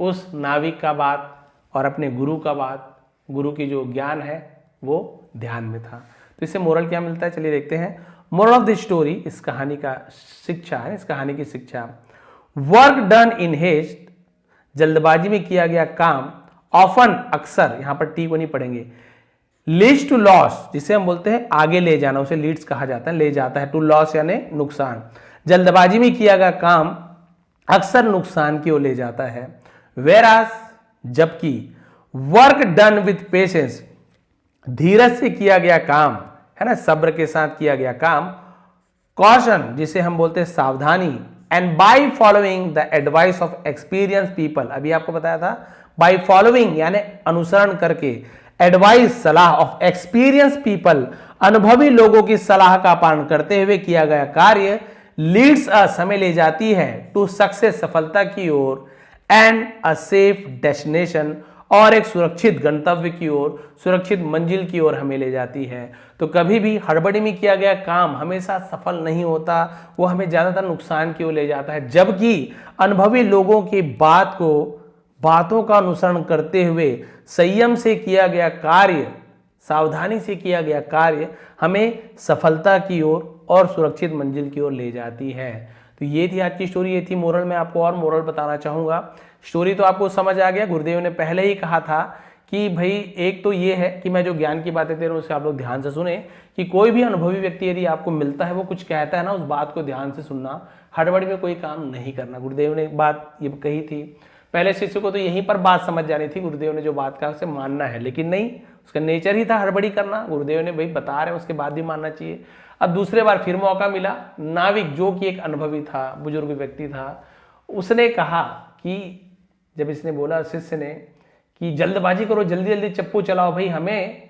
उस नाविक का बात और अपने गुरु का बात, गुरु की जो ज्ञान है वो ध्यान में था। तो इससे मोरल क्या मिलता है, चलिए देखते हैं। मोरल ऑफ द स्टोरी, इस कहानी का शिक्षा है, इस कहानी की शिक्षा, वर्क डन इन हेस्ट, जल्दबाजी में किया गया काम, ऑफन, अक्सर, यहां पर टी को नहीं पढ़ेंगे, लीड्स टू लॉस, जिसे हम बोलते हैं आगे ले जाना, उसे लीड्स कहा जाता है, ले जाता है, टू लॉस यानी नुकसान। जल्दबाजी में किया गया काम अक्सर नुकसान की ओर ले जाता है। वेरास, जबकि, वर्क डन विथ पेशेंस, धीरज से किया गया काम, है ना, सब्र के साथ किया गया काम, कॉशन, जिसे हम बोलते हैं सावधानी, and by following the advice of experience people, अभी आपको बताया था, बाय फॉलोइंग यानी अनुसरण करके, एडवाइस सलाह, ऑफ एक्सपीरियंस पीपल, अनुभवी लोगों की सलाह का पालन करते हुए किया गया कार्य, लीड्स अस, हमें ले जाती है, टू सक्सेस, सफलता की ओर, एंड अ सेफ डेस्टिनेशन, और एक सुरक्षित गंतव्य की ओर, सुरक्षित मंजिल की ओर हमें ले जाती है। तो कभी भी हड़बड़ी में किया गया काम हमेशा सफल नहीं होता, वो हमें ज्यादातर नुकसान की ओर ले जाता है। जबकि अनुभवी लोगों की बातों का अनुसरण करते हुए संयम से किया गया कार्य, सावधानी से किया गया कार्य हमें सफलता की ओर और सुरक्षित मंजिल की ओर ले जाती है। तो ये थी आज की स्टोरी, ये थी मोरल। मैं आपको और मोरल बताना चाहूंगा। स्टोरी तो आपको समझ आ गया, गुरुदेव ने पहले ही कहा था कि भाई एक तो ये है कि मैं जो ज्ञान की बातें दे रहा हूँ उसे आप लोग ध्यान से सुने, कि कोई भी अनुभवी व्यक्ति यदि आपको मिलता है, वो कुछ कहता है ना, उस बात को ध्यान से सुनना, हड़बड़ी में कोई काम नहीं करना। गुरुदेव ने एक बात ये कही थी, पहले शिष्य को तो यहीं पर बात समझ जानी थी, गुरुदेव ने जो बात कहा उसे मानना है, लेकिन नहीं, उसका नेचर ही था हड़बड़ी करना। गुरुदेव ने भाई बता रहे हैं उसके बाद भी मानना चाहिए। अब दूसरे बार फिर मौका मिला, नाविक जो कि एक अनुभवी था, बुजुर्ग व्यक्ति था, उसने कहा कि जब इसने बोला शिष्य ने कि जल्दबाजी करो, जल्दी जल्दी चप्पू चलाओ भाई, हमें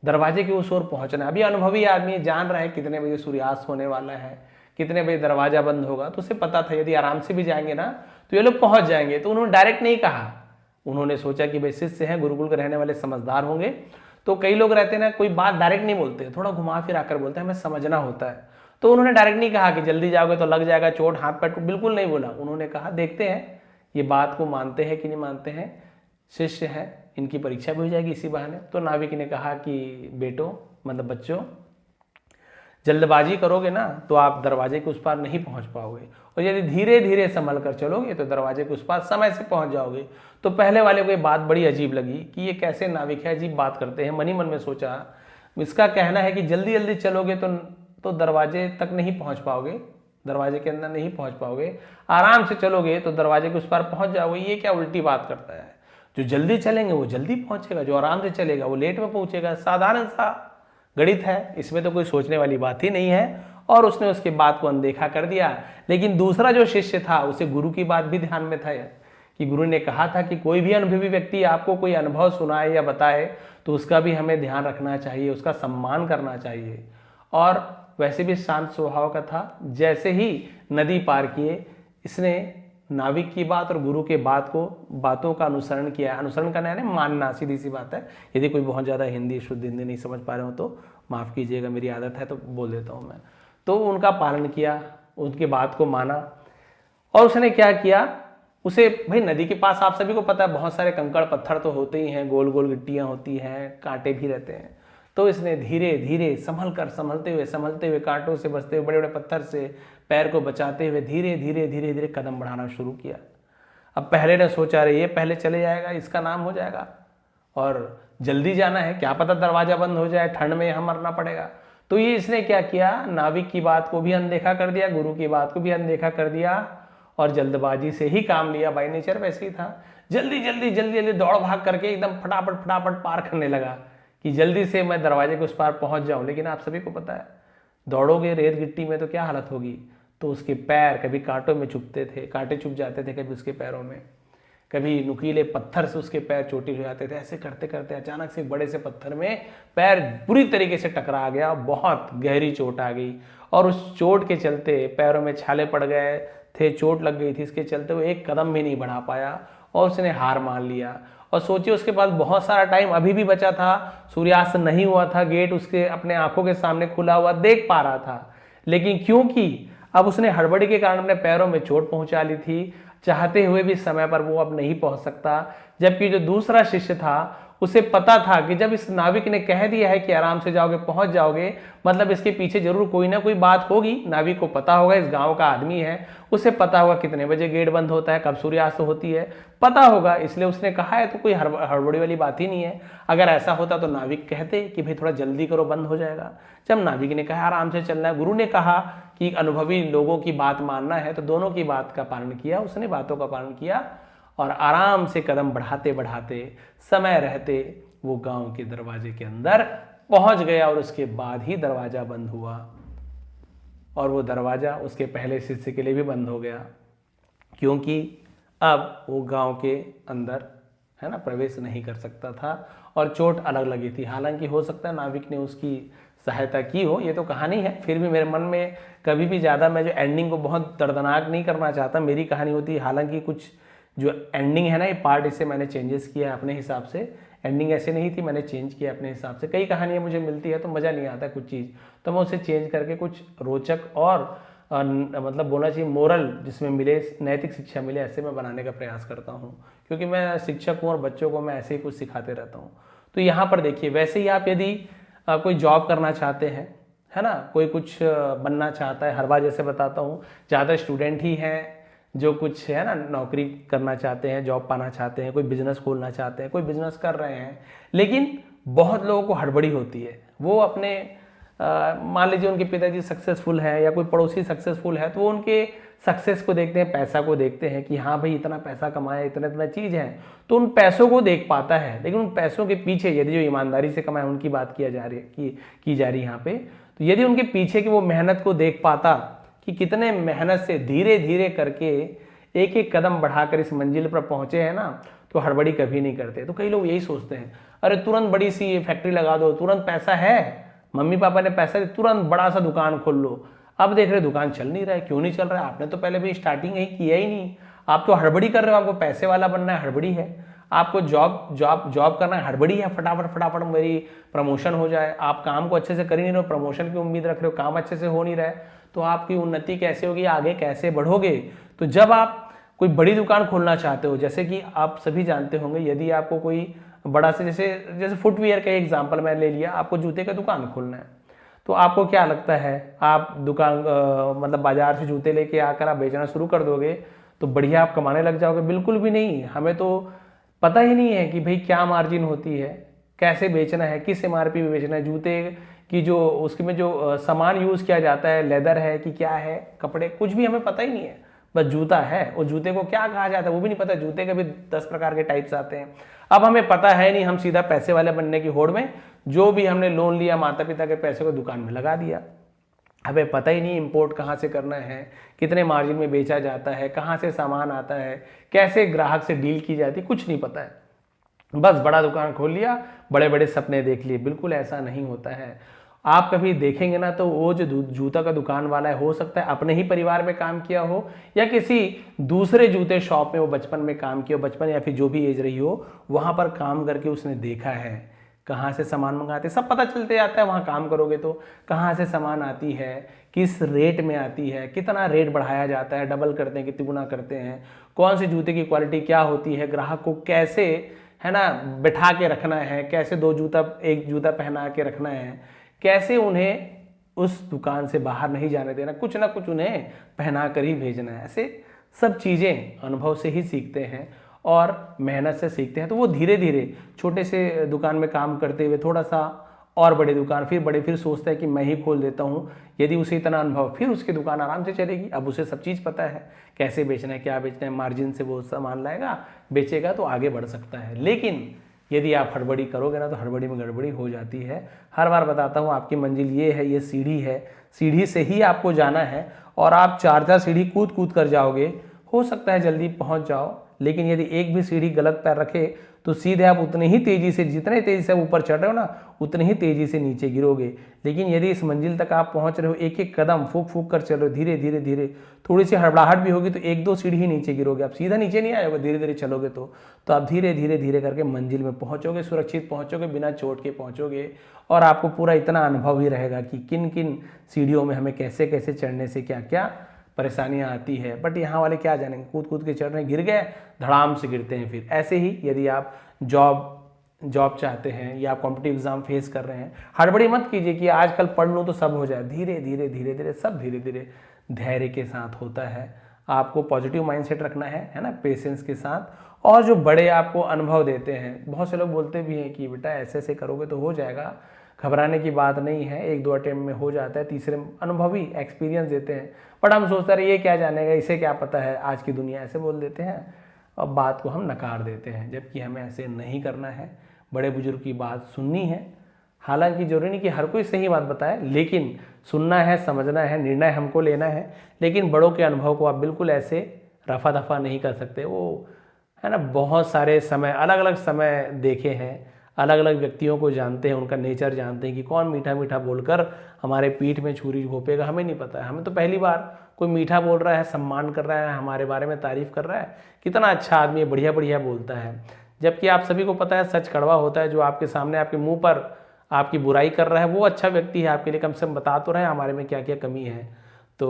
दरवाजे के उस ओर पहुंचना है। अभी अनुभवी आदमी जान रहा है कितने बजे सूर्यास्त होने वाला है, कितने बजे दरवाजा बंद होगा, तो उसे पता था यदि आराम से भी जाएंगे ना तो ये लोग पहुंच जाएंगे। तो उन्होंने डायरेक्ट नहीं कहा, उन्होंने सोचा कि भाई शिष्य हैं, गुरुकुल के रहने वाले समझदार होंगे। तो कई लोग रहते हैं ना, कोई बात डायरेक्ट नहीं बोलते, थोड़ा घुमा फिरा कर बोलते हैं, हमें समझना होता है। तो उन्होंने डायरेक्ट नहीं कहा कि जल्दी जाओगे तो लग जाएगा चोट, हाथ पैर, बिल्कुल नहीं बोला। उन्होंने कहा देखते हैं ये बात को मानते हैं कि नहीं मानते हैं, शिष्य हैं, इनकी परीक्षा भी हो जाएगी इसी बहाने। तो नाविक ने कहा कि बेटो, मतलब बच्चों, जल्दबाजी करोगे ना तो आप दरवाजे के उस पार नहीं पहुंच पाओगे, और यदि धीरे धीरे संभल कर चलोगे तो दरवाजे के उस पार समय से पहुंच जाओगे। तो पहले वाले को ये बात बड़ी अजीब लगी कि ये कैसे नाविक है, अजीब बात करते हैं। मन ही मन में सोचा, इसका कहना है कि जल्दी जल्दी चलोगे तो दरवाजे तक नहीं पहुंच पाओगे, दरवाजे के अंदर नहीं पहुंच पाओगे, आराम से चलोगे तो दरवाजे के उस पार पहुंच जाओगे। ये क्या उल्टी बात करता है, जो जल्दी चलेंगे वो जल्दी पहुंचेगा, जो आराम से चलेगा वो लेट में पहुंचेगा। साधारण सा गणित है, इसमें तो कोई सोचने वाली बात ही नहीं है। और उसने उसके बात को अनदेखा कर दिया। लेकिन दूसरा जो शिष्य था उसे गुरु की बात भी ध्यान में था कि गुरु ने कहा था कि कोई भी अनुभवी व्यक्ति आपको कोई अनुभव सुनाए या बताए तो उसका भी हमें ध्यान रखना चाहिए, उसका सम्मान करना चाहिए। और वैसे भी शांत स्वभाव का था। जैसे ही नदी पार किए, इसने नाविक की बात और गुरु के बातों का अनुसरण किया। अनुसरण करना है मानना, सीधी सी बात है। यदि कोई बहुत ज़्यादा हिंदी, शुद्ध हिंदी नहीं समझ पा रहे हो तो माफ़ कीजिएगा, मेरी आदत है तो बोल देता हूँ मैं। तो उनका पालन किया, उनकी बात को माना। और उसने क्या किया, उसे भाई नदी के पास आप सभी को पता है बहुत सारे कंकड़ पत्थर तो होते ही हैं, गोल गोल गिट्टियाँ होती हैं, कांटे भी रहते हैं। तो इसने धीरे धीरे संभलते हुए कांटों से बचते हुए, बड़े बड़े पत्थर से पैर को बचाते हुए धीरे धीरे कदम बढ़ाना शुरू किया। अब पहले ने सोचा रहे ये पहले चले जाएगा, इसका नाम हो जाएगा, और जल्दी जाना है, क्या पता दरवाजा बंद हो जाए, ठंड में यहाँ मरना पड़ेगा। तो ये इसने क्या किया, नाविक की बात को भी अनदेखा कर दिया, गुरु की बात को भी अनदेखा कर दिया, और जल्दबाजी से ही काम लिया। बाई नेचर वैसे ही था, जल्दी दौड़ भाग करके एकदम फटाफट पार करने लगा कि जल्दी से मैं दरवाजे के उस पार पहुंच जाऊं। लेकिन आप सभी को पता है, दौड़ोगे रेत गिट्टी में तो क्या हालत होगी। तो उसके पैर कभी कांटों में चुभते थे, कांटे चुभ जाते थे कभी उसके पैरों में, कभी नुकीले पत्थर से उसके पैर चोटी हो जाते थे। ऐसे करते करते अचानक से बड़े से पत्थर में पैर बुरी तरीके से टकरा गया, बहुत गहरी चोट आ गई। और उस चोट के चलते पैरों में छाले पड़ गए थे, चोट लग गई थी, इसके चलते वो एक कदम भी नहीं बढ़ा पाया और उसने हार मान लिया। और सोचिए उसके पास बहुत सारा टाइम अभी भी बचा था, सूर्यास्त नहीं हुआ था, गेट उसके अपने आंखों के सामने खुला हुआ देख पा रहा था। लेकिन क्योंकि अब उसने हड़बड़ी के कारण अपने पैरों में चोट पहुंचा ली थी, चाहते हुए भी समय पर वो अब नहीं पहुंच सकता। जबकि जो दूसरा शिष्य था उसे पता था कि जब इस नाविक ने कह दिया है कि आराम से जाओगे पहुंच जाओगे, मतलब इसके पीछे जरूर कोई ना कोई बात होगी। नाविक को पता होगा इस गांव का आदमी है, उसे पता होगा कितने बजे गेट बंद होता है, कब सूर्यास्त होती है, पता होगा, इसलिए उसने कहा है। तो कोई हड़बड़ी वाली बात ही नहीं है। अगर ऐसा होता तो नाविक कहते कि भाई थोड़ा जल्दी करो, बंद हो जाएगा। जब नाविक ने कहा आराम से चलना है, गुरु ने कहा कि अनुभवी लोगों की बात मानना है, तो दोनों की बात का पालन किया, उसने बातों का पालन किया और आराम से कदम बढ़ाते बढ़ाते समय रहते वो गांव के दरवाजे के अंदर पहुंच गया। और उसके बाद ही दरवाजा बंद हुआ, और वो दरवाजा उसके पहले शिष्य के लिए भी बंद हो गया, क्योंकि अब वो गांव के अंदर है ना प्रवेश नहीं कर सकता था और चोट अलग लगी थी। हालांकि हो सकता है नाविक ने उसकी सहायता की हो, ये तो कहानी है। फिर भी मेरे मन में कभी भी ज़्यादा मैं जो एंडिंग को बहुत दर्दनाक नहीं करना चाहता, मेरी कहानी होती है। हालांकि कुछ जो एंडिंग है ना, ये पार्ट इसे मैंने चेंजेस किया अपने हिसाब से। एंडिंग ऐसे नहीं थी, मैंने चेंज किया अपने हिसाब से। कई कहानियाँ मुझे मिलती है तो मज़ा नहीं आता कुछ चीज़, तो मैं उसे चेंज करके कुछ रोचक और मतलब बोलना चाहिए मोरल जिसमें मिले, नैतिक शिक्षा मिले, ऐसे मैं बनाने का प्रयास करता हूँ। क्योंकि मैं शिक्षक हूँ और बच्चों को मैं ऐसे ही कुछ सिखाते रहता हूँ। तो यहाँ पर देखिए, वैसे ही आप यदि कोई जॉब करना चाहते हैं, है ना, कोई कुछ बनना चाहता है, हर बार जैसे बताता हूँ, ज़्यादा स्टूडेंट ही हैं जो कुछ है ना नौकरी करना चाहते हैं, जॉब पाना चाहते हैं, कोई बिजनेस खोलना चाहते हैं, कोई बिजनेस कर रहे हैं। लेकिन बहुत लोगों को हड़बड़ी होती है, वो अपने मान लीजिए उनके पिताजी सक्सेसफुल हैं या कोई पड़ोसी सक्सेसफुल है, तो वो उनके सक्सेस को देखते हैं, पैसा को देखते हैं कि हाँ भाई इतना पैसा कमाया, इतना इतना चीज़ है, तो उन पैसों को देख पाता है। लेकिन उन पैसों के पीछे यदि जो ईमानदारी से कमाए उनकी बात की जा रही यहाँ पे, तो यदि उनके पीछे की वो मेहनत को देख पाता कि कितने मेहनत से धीरे धीरे करके एक एक कदम बढ़ाकर इस मंजिल पर पहुंचे हैं ना, तो हड़बड़ी कभी नहीं करते। तो कई लोग यही सोचते हैं, अरे तुरंत बड़ी सी फैक्ट्री लगा दो, तुरंत पैसा है, मम्मी पापा ने पैसा दिया, तुरंत बड़ा सा दुकान खोल लो। अब देख रहे दुकान चल नहीं रहा है, क्यों नहीं चल रहा है? आपने तो पहले भी स्टार्टिंग यही किया ही नहीं। आप तो हड़बड़ी कर रहे हो, आपको पैसे वाला बनना है, हड़बड़ी है। आपको जॉब जॉब जॉब करना है, हड़बड़ी है, फटाफट फटाफट मेरी प्रमोशन हो जाए। आप काम को अच्छे से कर ही नहीं रहे हो, प्रमोशन की उम्मीद रख रहे हो, काम अच्छे से हो नहीं रहा है, तो आपकी उन्नति कैसे होगी, आगे कैसे बढ़ोगे? तो जब आप कोई बड़ी दुकान खोलना चाहते हो, जैसे कि आप सभी जानते होंगे, यदि आपको कोई बड़ा से जैसे जैसे फुटवियर का एग्जांपल मैं ले लिया, आपको जूते का दुकान खोलना है, तो आपको क्या लगता है आप दुकान मतलब बाजार से जूते लेके आकर आप बेचना शुरू कर दोगे तो बढ़िया आप कमाने लग जाओगे? बिल्कुल भी नहीं। हमें तो पता ही नहीं है कि भाई क्या मार्जिन होती है, कैसे बेचना है, किस एमआरपी में बेचना है, जूते की जो उसके में जो सामान यूज किया जाता है, लेदर है कि क्या है, कपड़े, कुछ भी हमें पता ही नहीं है। बस जूता है, और जूते को क्या कहा जाता है वो भी नहीं पता। जूते के भी 10 प्रकार के टाइप्स आते हैं। अब हमें पता है नहीं, हम सीधा पैसे वाले बनने की होड़ में जो भी हमने लोन लिया माता पिता के पैसे को दुकान में लगा दिया। हमें पता ही नहीं इंपोर्ट कहाँ से करना है, कितने मार्जिन में बेचा जाता है, कहाँ से सामान आता है, कैसे ग्राहक से डील की जाती है, कुछ नहीं पता है। बस बड़ा दुकान खोल लिया, बड़े बड़े सपने देख लिए। बिल्कुल ऐसा नहीं होता है। आप कभी देखेंगे ना, तो वो जो जूता का दुकान वाला है, हो सकता है अपने ही परिवार में काम किया हो या किसी दूसरे जूते शॉप में वो बचपन में काम किया हो, बचपन या फिर जो भी एज रही हो वहाँ पर काम करके उसने देखा है कहाँ से सामान मंगाते, सब पता चलते जाता है। वहाँ काम करोगे तो कहाँ से सामान आती है, किस रेट में आती है, कितना रेट बढ़ाया जाता है, डबल करते हैं कि तिगुना करते हैं, कौन से जूते की क्वालिटी क्या होती है, ग्राहक को कैसे है ना बिठा के रखना है, कैसे एक जूता पहना के रखना है, कैसे उन्हें उस दुकान से बाहर नहीं जाने देना, कुछ ना कुछ उन्हें पहना कर ही भेजना है। ऐसे सब चीज़ें अनुभव से ही सीखते हैं और मेहनत से सीखते हैं। तो वो धीरे धीरे छोटे से दुकान में काम करते हुए थोड़ा सा और बड़े दुकान, फिर बड़े, फिर सोचता है कि मैं ही खोल देता हूँ। यदि उसे इतना अनुभव, फिर उसकी दुकान आराम से चलेगी। अब उसे सब चीज़ पता है, कैसे बेचना है, क्या बेचना है, मार्जिन से वो सामान लाएगा, बेचेगा, तो आगे बढ़ सकता है। लेकिन यदि आप हड़बड़ी करोगे ना, तो हड़बड़ी में गड़बड़ी हो जाती है। हर बार बताता हूँ, आपकी मंजिल ये है, ये सीढ़ी है, सीढ़ी से ही आपको जाना है। और आप 4 सीढ़ी कूद कूद कर जाओगे, हो सकता है जल्दी पहुँच जाओ, लेकिन यदि एक भी सीढ़ी गलत पैर रखे तो सीधे आप उतने ही तेजी से, जितने तेजी से ऊपर चढ़ रहे हो ना, उतने ही तेजी से नीचे गिरोगे। लेकिन यदि इस मंजिल तक आप पहुंच रहे हो, एक एक कदम फूक फूक कर चल रहे हो, धीरे धीरे धीरे, थोड़ी सी हड़बड़ाहट भी होगी तो 1-2 सीढ़ी ही नीचे गिरोगे, आप सीधा नीचे नहीं आएगा। धीरे धीरे चलोगे तो आप धीरे धीरे धीरे करके मंजिल में पहुंचोगे, सुरक्षित पहुंचोगे, बिना चोट के पहुंचोगे। और आपको पूरा इतना अनुभव ही रहेगा कि किन किन सीढ़ियों में हमें कैसे कैसे चढ़ने से क्या क्या परेशानियां आती है। बट यहाँ वाले क्या जानेंगे, कूद कूद के चढ़ रहे हैं, गिर गए, धड़ाम से गिरते हैं। फिर ऐसे ही यदि आप जॉब चाहते हैं या आप कॉम्पिटिटिव एग्जाम फेस कर रहे हैं, हड़बड़ी मत कीजिए कि आजकल पढ़ लूँ तो सब हो जाए। धीरे धीरे धीरे धीरे सब धीरे धीरे धैर्य के साथ होता है। आपको पॉजिटिव माइंडसेट रखना है ना, पेशेंस के साथ। और जो बड़े आपको अनुभव देते हैं, बहुत से लोग बोलते भी हैं कि बेटा ऐसे ऐसे करोगे तो हो जाएगा, घबराने की बात नहीं है, 1-2 अटेम्प्ट में हो जाता है। तीसरे अनुभवी एक्सपीरियंस देते हैं। बट हम सोचते हैं ये क्या जानेगा, इसे क्या पता है, आज की दुनिया, ऐसे बोल देते हैं और बात को हम नकार देते हैं। जबकि हमें ऐसे नहीं करना है, बड़े बुजुर्ग की बात सुननी है। हालांकि जरूरी नहीं कि हर कोई सही बात बताए, लेकिन सुनना है, समझना है, निर्णय हमको लेना है। लेकिन बड़ों के अनुभव को आप बिल्कुल ऐसे रफा दफा नहीं कर सकते। वो है ना, बहुत सारे समय, अलग अलग समय देखे हैं, अलग अलग व्यक्तियों को जानते हैं, उनका नेचर जानते हैं कि कौन मीठा मीठा बोलकर हमारे पीठ में छुरी घोंपेगा, हमें नहीं पता है। हमें तो पहली बार कोई मीठा बोल रहा है, सम्मान कर रहा है, हमारे बारे में तारीफ कर रहा है, कितना अच्छा आदमी है, बढ़िया बढ़िया बोलता है। जबकि आप सभी को पता है सच कड़वा होता है। जो आपके सामने आपके मुंह पर आपकी बुराई कर रहा है वो अच्छा व्यक्ति है, आपके लिए कम से कम बता तो रहे हैं हमारे में क्या क्या कमी है। तो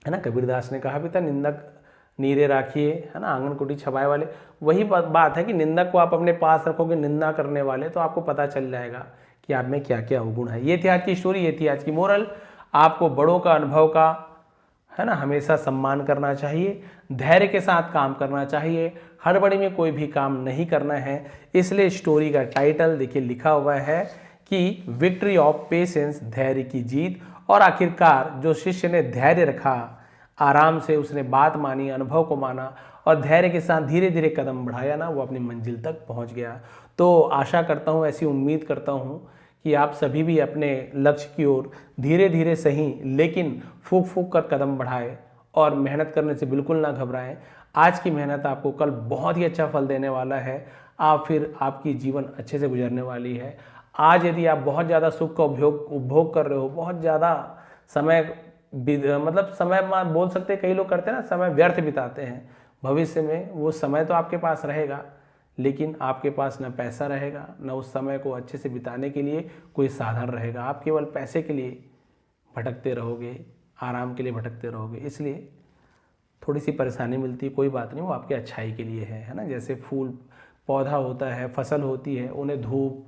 है ना, कबीरदास ने कहा भी था, निंदक नीरे राखिए, है ना, आंगन कुटी छबाए वाले। वही बात है कि निंदक को आप अपने पास रखोगे, निंदा करने वाले, तो आपको पता चल जाएगा कि आप में क्या क्या अवगुण है। ये थी आज की स्टोरी, ये थी आज की मोरल। आपको बड़ों का अनुभव का है ना हमेशा सम्मान करना चाहिए, धैर्य के साथ काम करना चाहिए, हड़बड़ी में कोई भी काम नहीं करना है। इसलिए स्टोरी का टाइटल देखिए लिखा हुआ है कि विक्ट्री ऑफ पेशेंस, धैर्य की जीत। और आखिरकार जो शिष्य ने धैर्य रखा, आराम से उसने बात मानी, अनुभव को माना और धैर्य के साथ धीरे धीरे कदम बढ़ाया ना, वो अपनी मंजिल तक पहुंच गया। तो आशा करता हूं, ऐसी उम्मीद करता हूं कि आप सभी भी अपने लक्ष्य की ओर धीरे धीरे सही लेकिन फूक फूक कर कदम बढ़ाए और मेहनत करने से बिल्कुल ना घबराएं। आज की मेहनत आपको कल बहुत ही अच्छा फल देने वाला है। आप फिर आपकी जीवन अच्छे से गुजरने वाली है। आज यदि आप बहुत ज़्यादा सुख का उपभोग कर रहे हो, बहुत ज़्यादा समय मतलब समय में बोल सकते हैं, कई लोग करते हैं ना, समय व्यर्थ बिताते हैं। भविष्य में वो समय तो आपके पास रहेगा, लेकिन आपके पास ना पैसा रहेगा, ना उस समय को अच्छे से बिताने के लिए कोई साधन रहेगा। आप केवल पैसे के लिए भटकते रहोगे, आराम के लिए भटकते रहोगे। इसलिए थोड़ी सी परेशानी मिलती है, कोई बात नहीं, वो आपके अच्छाई के लिए है ना। जैसे फूल पौधा होता है, फसल होती है, उन्हें धूप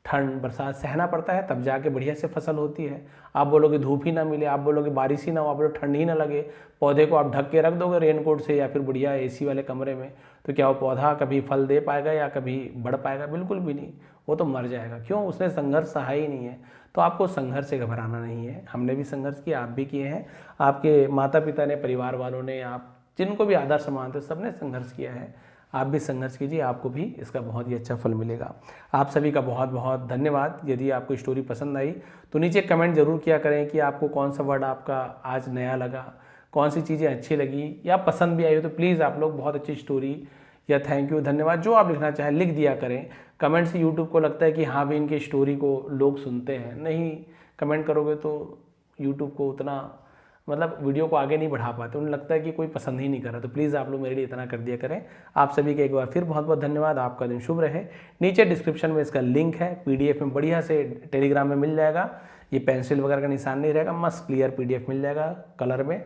ठंड बरसात सहना पड़ता है, तब जाके बढ़िया से फसल होती है। आप बोलोगे धूप ही ना मिले, आप बोलोगे बारिश ही ना हो, आप बोलोगे ठंड ही ना लगे, पौधे को आप ढक के रख दोगे रेनकोट से या फिर बढ़िया एसी वाले कमरे में, तो क्या वो पौधा कभी फल दे पाएगा या कभी बढ़ पाएगा? बिल्कुल भी नहीं, वो तो मर जाएगा। क्यों? उसने संघर्ष सहा ही नहीं है। तो आपको संघर्ष से घबराना नहीं है। हमने भी संघर्ष किया, आप भी किए हैं, आपके माता पिता ने, परिवार वालों ने, आप जिनको भी आदर्श मानते हो, सबने संघर्ष किया है। आप भी संघर्ष कीजिए, आपको भी इसका बहुत ही अच्छा फल मिलेगा। आप सभी का बहुत बहुत धन्यवाद। यदि आपको स्टोरी पसंद आई तो नीचे कमेंट जरूर किया करें कि आपको कौन सा वर्ड आपका आज नया लगा, कौन सी चीज़ें अच्छी लगी या पसंद भी आई हो, तो प्लीज़ आप लोग बहुत अच्छी स्टोरी या थैंक यू, धन्यवाद, जो आप लिखना चाहें लिख दिया करें। कमेंट से यूट्यूब को लगता है कि हाँ भी इनकी स्टोरी को लोग सुनते हैं। नहीं कमेंट करोगे तो यूट्यूब को उतना मतलब वीडियो को आगे नहीं बढ़ा पाते, उन्हें लगता है कि कोई पसंद ही नहीं कर रहा। तो प्लीज़ आप लोग मेरे लिए इतना कर दिया करें। आप सभी का एक बार फिर बहुत बहुत धन्यवाद। आपका दिन शुभ रहे। नीचे डिस्क्रिप्शन में इसका लिंक है, PDF में बढ़िया से टेलीग्राम में मिल जाएगा। ये पेंसिल वगैरह का निशान नहीं रहेगा, मस्त क्लियर PDF मिल जाएगा कलर में,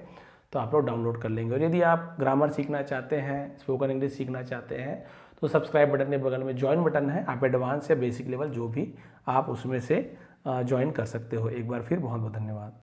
तो आप लोग डाउनलोड कर लेंगे। और यदि आप ग्रामर सीखना चाहते हैं, स्पोकन इंग्लिश सीखना चाहते हैं, तो सब्सक्राइब बटन के बगल में ज्वाइन बटन है। आप एडवांस या बेसिक लेवल जो भी आप उसमें से ज्वाइन कर सकते हो। एक बार फिर बहुत बहुत धन्यवाद।